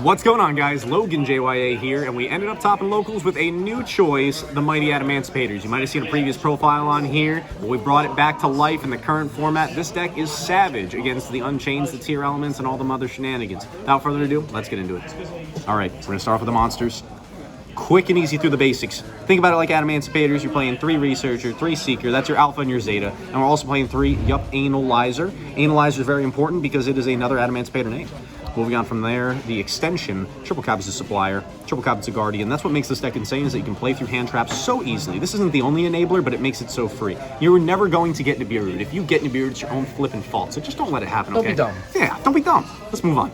What's going on, guys? Logan JYA here, and we ended up topping locals with a new choice, the mighty Adamancipators. You might have seen a previous profile on here, but we brought it back to life in the current format. This deck is savage against the Unchains, the Tearlaments, and all the mother shenanigans. Without further ado, let's get into it. All right, we're gonna start off with the monsters. Quick and easy through the basics. Think about it like Adamancipators. You're playing 3 Researcher, 3 Seeker. That's your Alpha and your Zeta. And we're also playing 3 Analyzer. Analyzer is very important because it is another Adamancipator name. Moving on from there, the extension, triple copy's a Supplier, triple copy's a Guardian. That's what makes this deck insane, is that you can play through hand traps so easily. This isn't the only enabler, but it makes it so free. You're never going to get Nibiru'd. If you get Nibiru'd, it's your own flipping fault. So just don't let it happen, okay? Don't be dumb. Yeah, don't be dumb. Let's move on.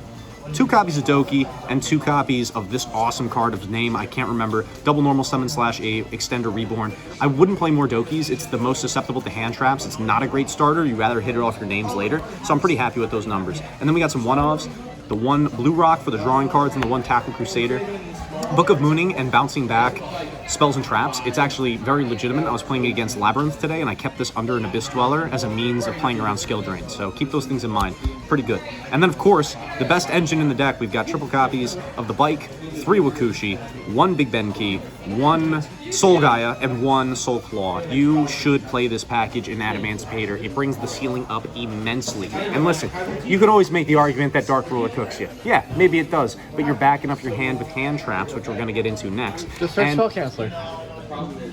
2 copies of Doki and 2 copies of this awesome card of name I can't remember. Double normal summon / a extender reborn. I wouldn't play more Dokis. It's the most susceptible to hand traps. It's not a great starter. You rather hit it off your names later. So I'm pretty happy with those numbers. And then we got some one-offs. The 1 Blue Rock for the drawing cards and the 1 Tackle Crusader. Book of Mooning and bouncing back spells and traps. It's actually very legitimate. I was playing against Labyrinth today, and I kept this under an Abyss Dweller as a means of playing around skill drain. So keep those things in mind. Pretty good. And then, of course, the best engine in the deck. We've got triple copies of the Bike, 3 Wakushi, 1 Big Ben Key, 1 Soul Gaia, and 1 Soul Claw. You should play this package in Adamancipator. It brings the ceiling up immensely. And listen, you could always make the argument that Dark Ruler cooks you. Yeah, maybe it does, but you're backing up your hand with hand traps, which we're going to get into next. Just search Spell Canceller.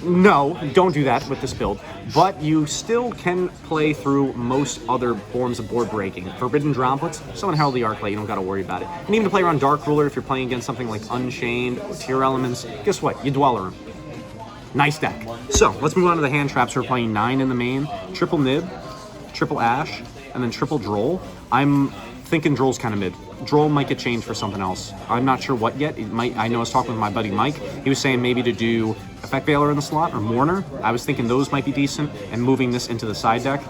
No, don't do that with this build, but you still can play through most other forms of board breaking. Forbidden Droplets, summon Herald the Arclight, you don't got to worry about it. And even to play around Dark Ruler, if you're playing against something like Unchained or Tearlaments, guess what? You Dweller him. Nice deck. So, let's move on to the hand traps. We're playing 9 in the main, triple Nib, triple Ash, and then triple Droll. I'm thinking Droll's kind of mid. Droll might get changed for something else. I'm not sure what yet. It might. I know I was talking with my buddy Mike. He was saying maybe to do Effect Veiler in the slot or Mourner. I was thinking those might be decent, and moving this into the side deck.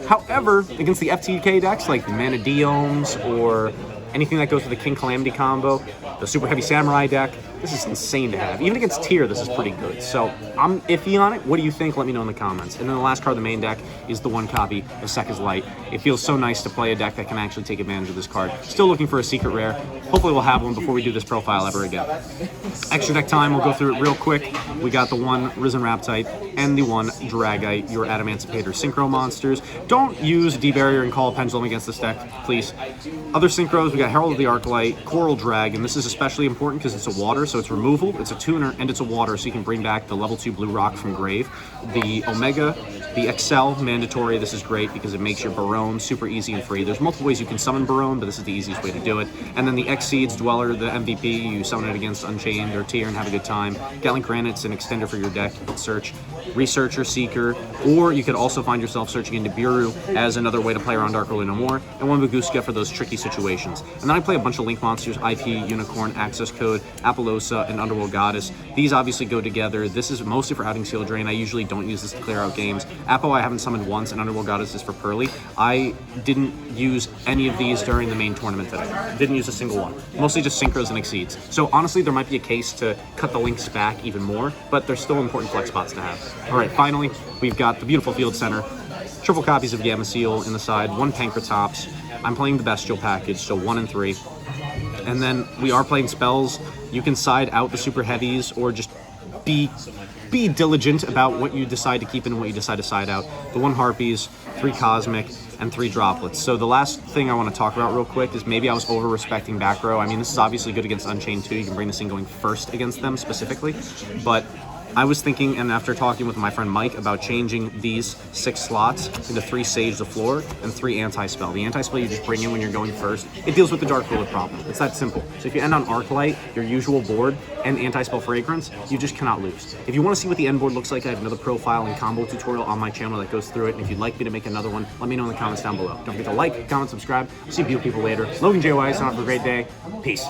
However, against the FTK decks like the Mana Diomes or anything that goes with the King Calamity combo, the Super Heavy Samurai deck, this is insane to have. Even against Tier, this is pretty good. So I'm iffy on it. What do you think? Let me know in the comments. And then the last card of the main deck is the 1 copy of Sekka's Light. It feels so nice to play a deck that can actually take advantage of this card. Still looking for a secret rare. Hopefully we'll have one before we do this profile ever again. Extra deck time, we'll go through it real quick. We got the 1 Risen Raptite and the 1 Dragite, your Adamancipator Synchro monsters. Don't use D-Barrier and Call Pendulum against this deck, please. Other synchros, we got Herald of the Arclight, Coral Dragon. This is especially important because it's a water, so it's removal, it's a tuner, and it's a water, so you can bring back the level 2 Blue Rock from Grave. The Omega, the XL, mandatory. This is great because it makes your Barone super easy and free. There's multiple ways you can summon Barone, but this is the easiest way to do it. And then the Exceeds Dweller, the MVP, you summon it against Unchained or Tier and have a good time. Gatling Granite's an extender for your deck. You can search Researcher, Seeker, or you could also find yourself searching into Nibiru as another way to play around Dark Ruler no more, and 1 Baguska for those tricky situations. And then I play a bunch of Link monsters, IP, Unicorn, Access Code, Apollosa, and Underworld Goddess. These obviously go together. This is mostly for outing Seal Drain. I usually don't use this to clear out games. Apo I haven't summoned once, and Underworld Goddess is for Pearly. I didn't use any of these during the main tournament today. Didn't use a single one. Mostly just Synchros and Exceeds. So honestly, there might be a case to cut the Links back even more, but they're still important flex spots to have. All right, finally, we've got the beautiful Field Center. Triple copies of Gamma Seal in the side, 1 Pankratops. I'm playing the Bestial package, so 1 and 3. And then we are playing spells. You can side out the super heavies or just be diligent about what you decide to keep in and what you decide to side out. The 1 Harpies, 3 Cosmic, and 3 Droplets. So the last thing I want to talk about real quick is maybe I was over-respecting back row. I mean, this is obviously good against Unchained too. You can bring this in going first against them specifically. But I was thinking, and after talking with my friend Mike, about changing these 6 slots into 3 Sage the Floor and 3 Anti-Spell. The Anti-Spell you just bring in when you're going first. It deals with the Dark Ruler problem. It's that simple. So if you end on Arclight, your usual board, and Anti-Spell Fragrance, you just cannot lose. If you want to see what the end board looks like, I have another profile and combo tutorial on my channel that goes through it. And if you'd like me to make another one, let me know in the comments down below. Don't forget to like, comment, subscribe. See you beautiful people later. Logan JY, sign off for a great day. Peace.